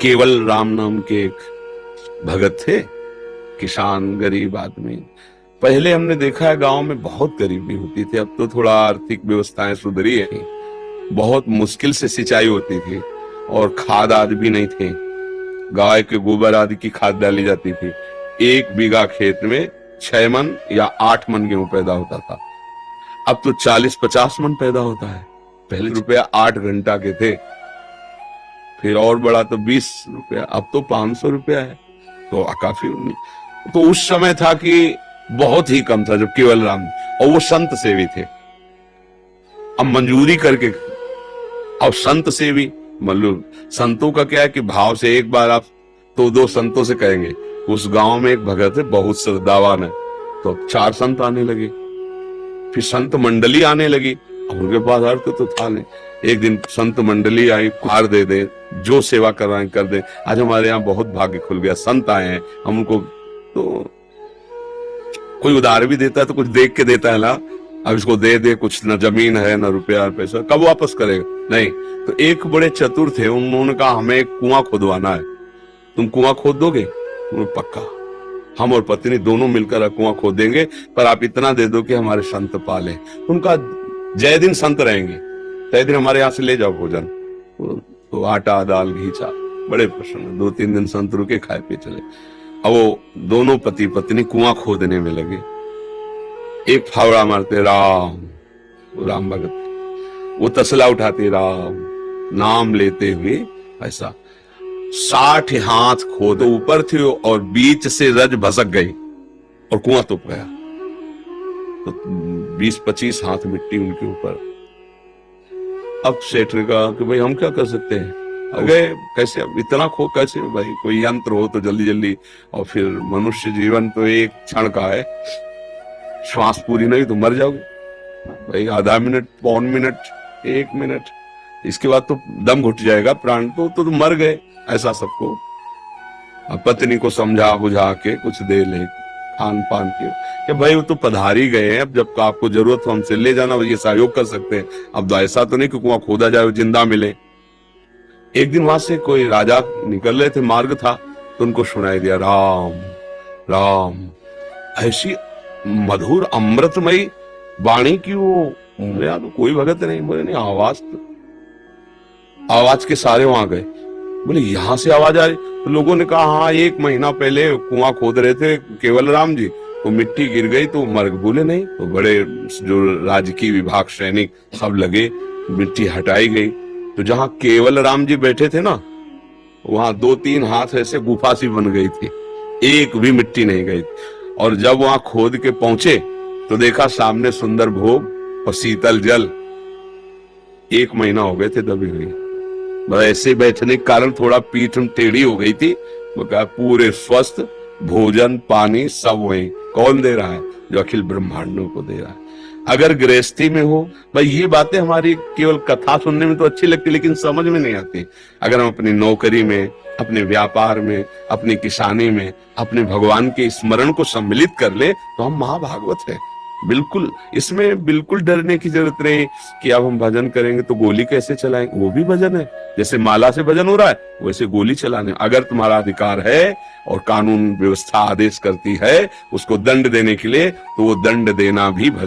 केवल राम नाम के एक भगत थे, किसान गरीब आदमी। पहले हमने देखा है गांव में बहुत गरीबी होती थी, अब तो थोड़ा आर्थिक व्यवस्थाएं सुधरी है। बहुत मुश्किल से सिंचाई होती थी और खाद आदि भी नहीं थे, गाय के गोबर आदि की खाद डाली जाती थी। 1 बीघा खेत में 6 मन या 8 मन गेहूं पैदा होता था, अब तो 40-50 मन पैदा होता है। पहले रुपया 8 घंटा के थे, फिर और बड़ा तो 20 रुपया, अब तो 500 रुपया है। तो काफी तो उस समय था कि बहुत ही कम था जब केवल राम, और वो संत सेवी थे। अब मंजूरी करके, अब संत सेवी मतलब संतों का क्या है कि भाव से एक बार आप तो 2 संतों से कहेंगे। उस गांव में एक भगत है बहुत श्रद्धावान है, तो 4 संत आने लगे, फिर संत मंडली आने लगी। अब उनके पास अर्थ तो था नहीं। एक दिन संत मंडली आई, उपहार दे दे, जो सेवा करवाएं कर दे। आज हमारे यहाँ बहुत भाग्य खुल गया, संत आए हैं, हम उनको तो कोई उधार भी देता है तो कुछ देख के देता है ना। अब इसको दे दे, कुछ न जमीन है न रुपया पैसा, कब वापस करेगा? नहीं। तो एक बड़े चतुर थे, उन्होंने कहा हमें एक कुआं खुदवाना है, तुम कुआं खोद दोगे? पक्का, हम और पत्नी दोनों मिलकर कुआं खोद देंगे, पर आप इतना दे दो कि हमारे संत पाले। उनका जय दिन संत रहेंगे, तय दिन हमारे यहाँ से ले जाओ भोजन। तो आटा दाल घी चा, बड़े प्रसन्न। 2-3 दिन संत रुके, खाए पे चले। अब वो दोनों पति पत्नी कुआं खोदने में लगे। एक फावड़ा मारते राम, राम भगत, वो तसला उठाते राम, नाम लेते हुए ऐसा 60 हाथ खोदो ऊपर थे और बीच से रज भसक गई और कुआं तुप गया। तो 20-25 हाथ मिट्टी उनके ऊपर। अब सेठ ने कहा कि भाई हम क्या कर सकते हैं, अगर कैसे अब इतना खो कैसे भाई, कोई यंत्र हो तो जल्दी जल्दी। और फिर मनुष्य जीवन तो एक क्षण का है, श्वास पूरी नहीं तो मर जाओगे भाई। आधा मिनट, पौन मिनट, 1 मिनट, इसके बाद तो दम घुट जाएगा, प्राण तो मर गए। ऐसा सबको अब पत्नी को समझा बुझा के कुछ दे ले खान पान के, कि भाई वो तो पधारी गए हैं, अब जब आपको जरूरत हो हमसे ले जाना, ये सहयोग कर सकते हैं। अब ऐसा तो नहीं कि कुआं खोदा जाए जिंदा मिले। एक दिन वहां से कोई राजा निकल रहे थे, मार्ग था, तो उनको सुनाई दिया राम राम। ऐसी मधुर अमृतमयी वाणी की वो, तो कोई भगत नहीं। बोले नहीं, आवाज के सारे वहां गए। बोले यहाँ से आवाज आ रही? तो लोगों ने कहा हाँ, 1 महीना पहले कुआं खोद रहे थे केवल राम जी, तो मिट्टी गिर गई तो मर। बोले नहीं। तो बड़े जो राजकीय विभाग सैनिक सब लगे, मिट्टी हटाई गई। तो जहां केवल राम जी बैठे थे ना, वहां 2-3 हाथ ऐसे गुफा सी बन गई थी, एक भी मिट्टी नहीं गई। और जब वहां खोद के पहुंचे तो देखा सामने सुंदर भोग और शीतल जल। 1 महीना हो गए थे दबी हुई। ऐसे बैठने के कारण थोड़ा पीठ टेढ़ी हो गई थी। वो कहा पूरे स्वस्थ, भोजन पानी सब वही। कौन दे रहा है? जो अखिल ब्रह्मांडों को दे रहा है। अगर गृहस्थी में हो भाई, ये बातें हमारी केवल कथा सुनने में तो अच्छी लगती, लेकिन समझ में नहीं आती। अगर हम अपनी नौकरी में, अपने व्यापार में, अपनी किसानी में अपने भगवान के स्मरण को सम्मिलित कर ले तो हम महाभागवत है। बिल्कुल, इसमें बिल्कुल डरने की जरूरत नहीं कि अब हम भजन करेंगे तो गोली कैसे चलाएंगे। वो भी भजन है, जैसे माला से भजन हो रहा है वैसे गोली चलाने। अगर तुम्हारा अधिकार है और कानून व्यवस्था आदेश करती है उसको दंड देने के लिए, तो वो दंड देना भी भजन।